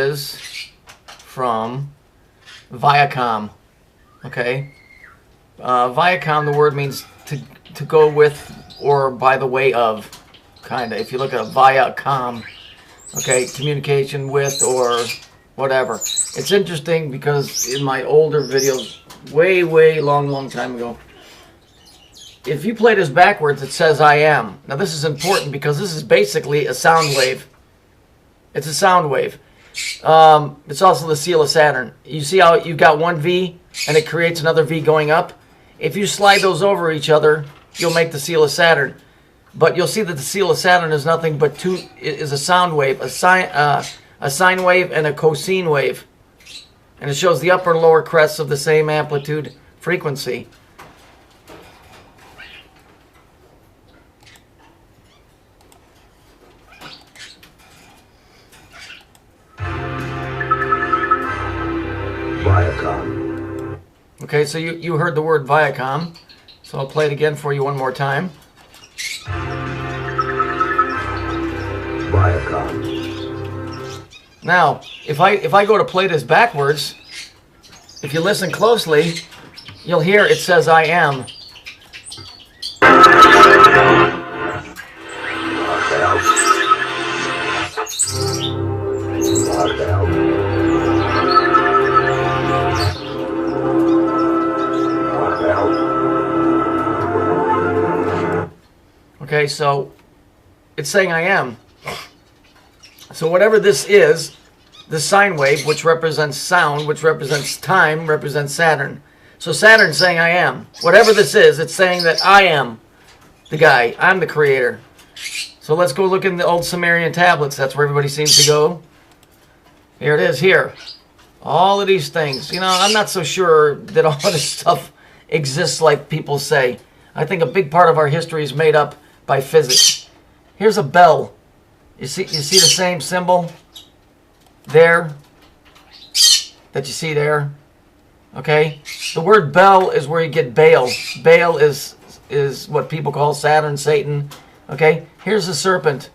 is from Viacom. Okay? Viacom, the word means to go with or by the way of, kind of. If you look at Viacom, okay, communication with or whatever. It's interesting because in my older videos, way long time ago, if you play this backwards, it says I am. Now this is important because this is basically a sound wave. It's a sound wave. It's also the seal of Saturn. You see how you've got one V and it creates another V going up? If you slide those over each other, you'll make the seal of Saturn. But you'll see that the seal of Saturn is nothing but is a sound wave, a sine wave and a cosine wave. And it shows the upper and lower crests of the same amplitude frequency. Viacom. Okay, so you heard the word Viacom. So I'll play it again for you one more time. Viacom. Now, if I go to play this backwards, if you listen closely, you'll hear it says I am. Okay, so it's saying I am. So whatever this is, the sine wave, which represents sound, which represents time, represents Saturn. So Saturn's saying I am. Whatever this is, it's saying that I am the guy. I'm the creator. So let's go look in the old Sumerian tablets. That's where everybody seems to go. Here it is here. All of these things. You know, I'm not so sure that all of this stuff exists like people say. I think a big part of our history is made up by physics. Here's a bell. You see the same symbol there that you see there? Okay? The word bell is where you get Baal. Baal is what people call Saturn, Satan. Okay? Here's the serpent.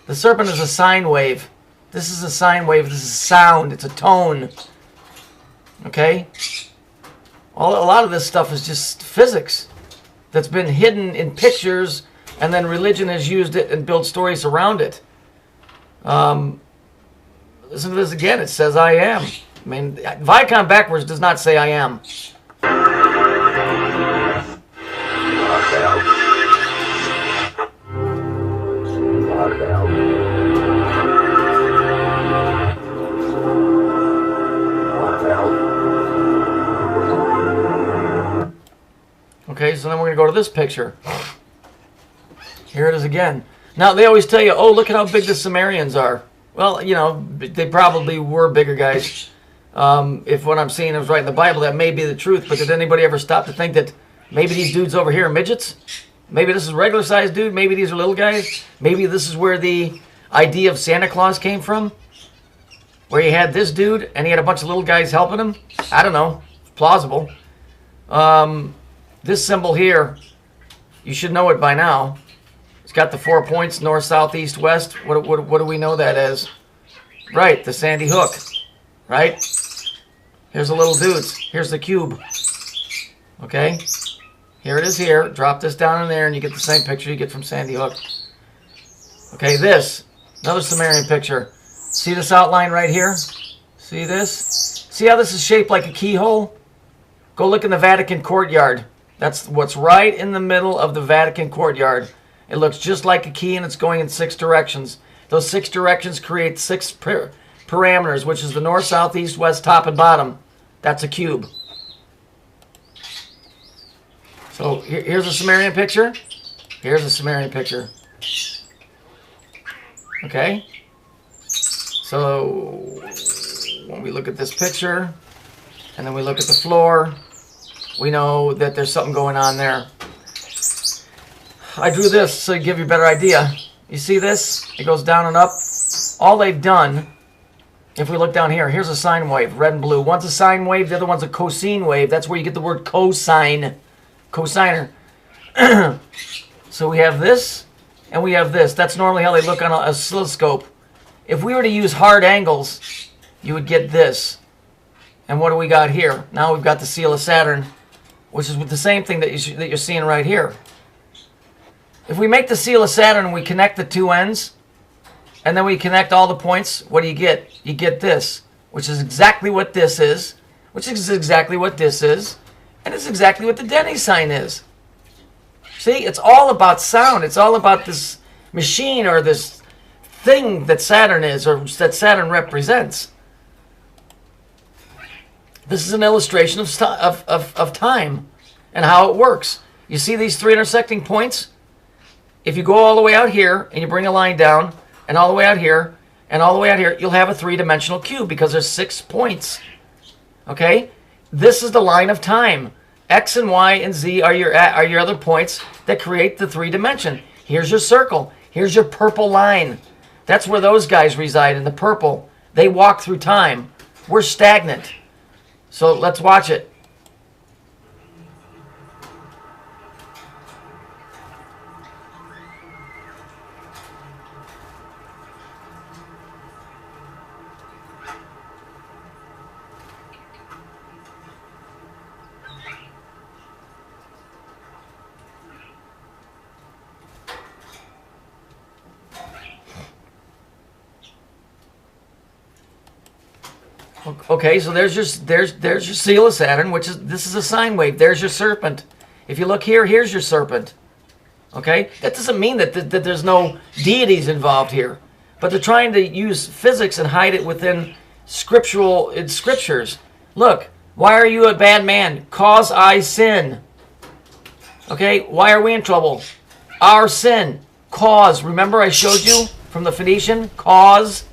The serpent is a sine wave. This is a sine wave. This is sound. It's a tone. Okay? A lot of this stuff is just physics that's been hidden in pictures, and then religion has used it and built stories around it. Listen to this again. It says I am. I mean, Viacom backwards does not say I am. Okay, so then we're going to go to this picture. Here it is again. Now, they always tell you, oh, look at how big the Sumerians are. Well, you know, they probably were bigger guys. If what I'm seeing is right in the Bible, that may be the truth. But did anybody ever stop to think that maybe these dudes over here are midgets? Maybe this is a regular-sized dude. Maybe these are little guys. Maybe this is where the idea of Santa Claus came from. Where you had this dude, and he had a bunch of little guys helping him. I don't know. It's plausible. This symbol here, you should know it by now. It's got the 4 points, north, south, east, west. What do we know that as? Right, the Sandy Hook. Right? Here's the little dudes. Here's the cube. Okay? Here it is here. Drop this down in there and you get the same picture you get from Sandy Hook. Okay, this. Another Sumerian picture. See this outline right here? See this? See how this is shaped like a keyhole? Go look in the Vatican courtyard. That's what's right in the middle of the Vatican courtyard. It looks just like a key and it's going in 6 directions. Those 6 directions create 6 parameters, which is the north, south, east, west, top, and bottom. That's a cube. So here's a Sumerian picture. Here's a Sumerian picture. Okay? So when we look at this picture, and then we look at the floor, we know that there's something going on there. I drew this so to give you a better idea. You see this? It goes down and up. All they've done, if we look down here, here's a sine wave, red and blue. One's a sine wave, the other one's a cosine wave. That's where you get the word cosine. Cosiner. So we have this, and we have this. That's normally how they look on an oscilloscope. if we were to use hard angles, you would get this. And what do we got here? Now we've got the seal of Saturn, which is with the same thing that you're seeing right here. If we make the seal of Saturn and we connect the two ends, and then we connect all the points, what do you get? You get this, which is exactly what this is, which is exactly what this is, and it's exactly what the Denny's sign is. See, it's all about sound. It's all about this machine or this thing that Saturn is, or that Saturn represents. This is an illustration of time and how it works. You see these three intersecting points? If you go all the way out here and you bring a line down and all the way out here and all the way out here, you'll have a three-dimensional cube because there's 6 points. Okay? This is the line of time. X and Y and Z are your other points that create the 3-dimension. Here's your circle. Here's your purple line. That's where those guys reside, in the purple. They walk through time. We're stagnant. So let's watch it. Okay, so there's your seal of Saturn, this is a sine wave. There's your serpent. If you look here, here's your serpent. Okay, that doesn't mean that there's no deities involved here, but they're trying to use physics and hide it within scriptures. Look, why are you a bad man? Cause I sin. Okay, why are we in trouble? Our sin. Cause. Remember I showed you from the Phoenician? Cause.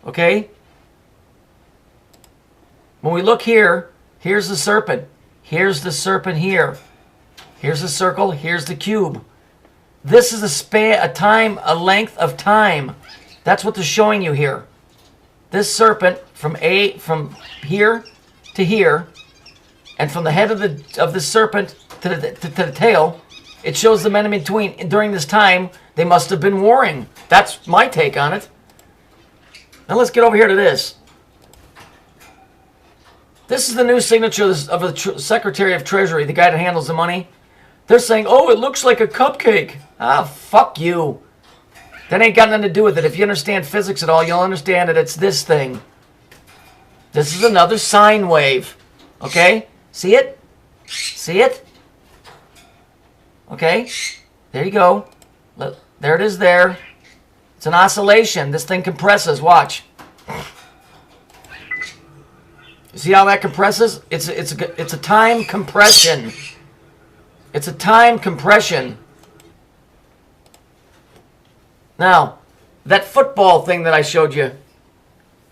Okay. When we look here, here's the serpent. Here's the serpent here. Here's the circle. Here's the cube. This is a length of time. That's what they're showing you here. This serpent from here to here, and from the head of the serpent to the tail, it shows the men in between. During this time, they must have been warring. That's my take on it. Now let's get over here to this. This is the new signature of the Secretary of Treasury, the guy that handles the money. They're saying, oh, it looks like a cupcake. Ah, fuck you. That ain't got nothing to do with it. If you understand physics at all, you'll understand that it's this thing. This is another sine wave. Okay? See it? See it? Okay? There you go. There it is there. It's an oscillation. This thing compresses. Watch. See how that compresses? It's a time compression. It's a time compression. Now, that football thing that I showed you,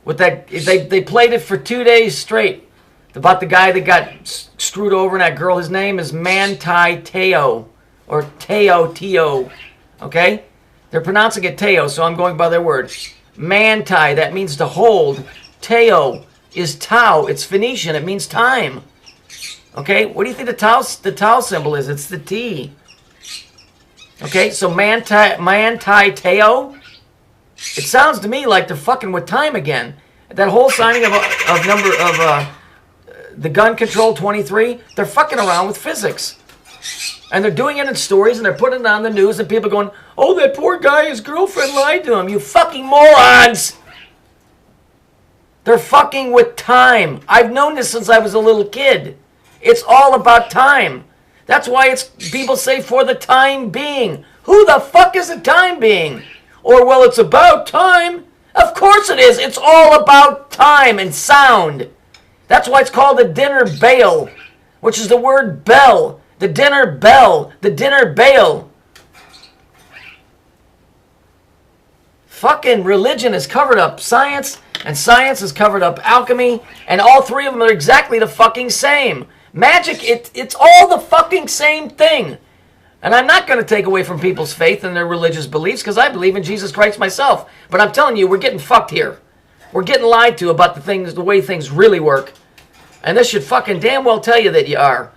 with that they played it for 2 days straight. About the guy that got screwed over and that girl. His name is Manti Teo, or Teo. Okay, they're pronouncing it Teo, so I'm going by their word. Manti, that means to hold. Teo is tau. It's Phoenician. It means time. Okay, what do you think the tau symbol is? It's the T. Okay, so Manti Teo. It sounds to me like they're fucking with time again. That whole signing of the gun control 23. They're fucking around with physics, and they're doing it in stories, and they're putting it on the news, and people are going, "Oh, that poor guy, his girlfriend lied to him." You fucking morons! They're fucking with time. I've known this since I was a little kid. It's all about time. That's why people say for the time being. Who the fuck is a time being? Or, well, it's about time. Of course it is. It's all about time and sound. That's why it's called the dinner bell, which is the word bell. The dinner bell. The dinner bell. Fucking religion has covered up science, and science has covered up alchemy, and all three of them are exactly the fucking same. Magic, it's all the fucking same thing. And I'm not going to take away from people's faith and their religious beliefs, because I believe in Jesus Christ myself. But I'm telling you, we're getting fucked here. We're getting lied to about the way things really work. And this should fucking damn well tell you that you are.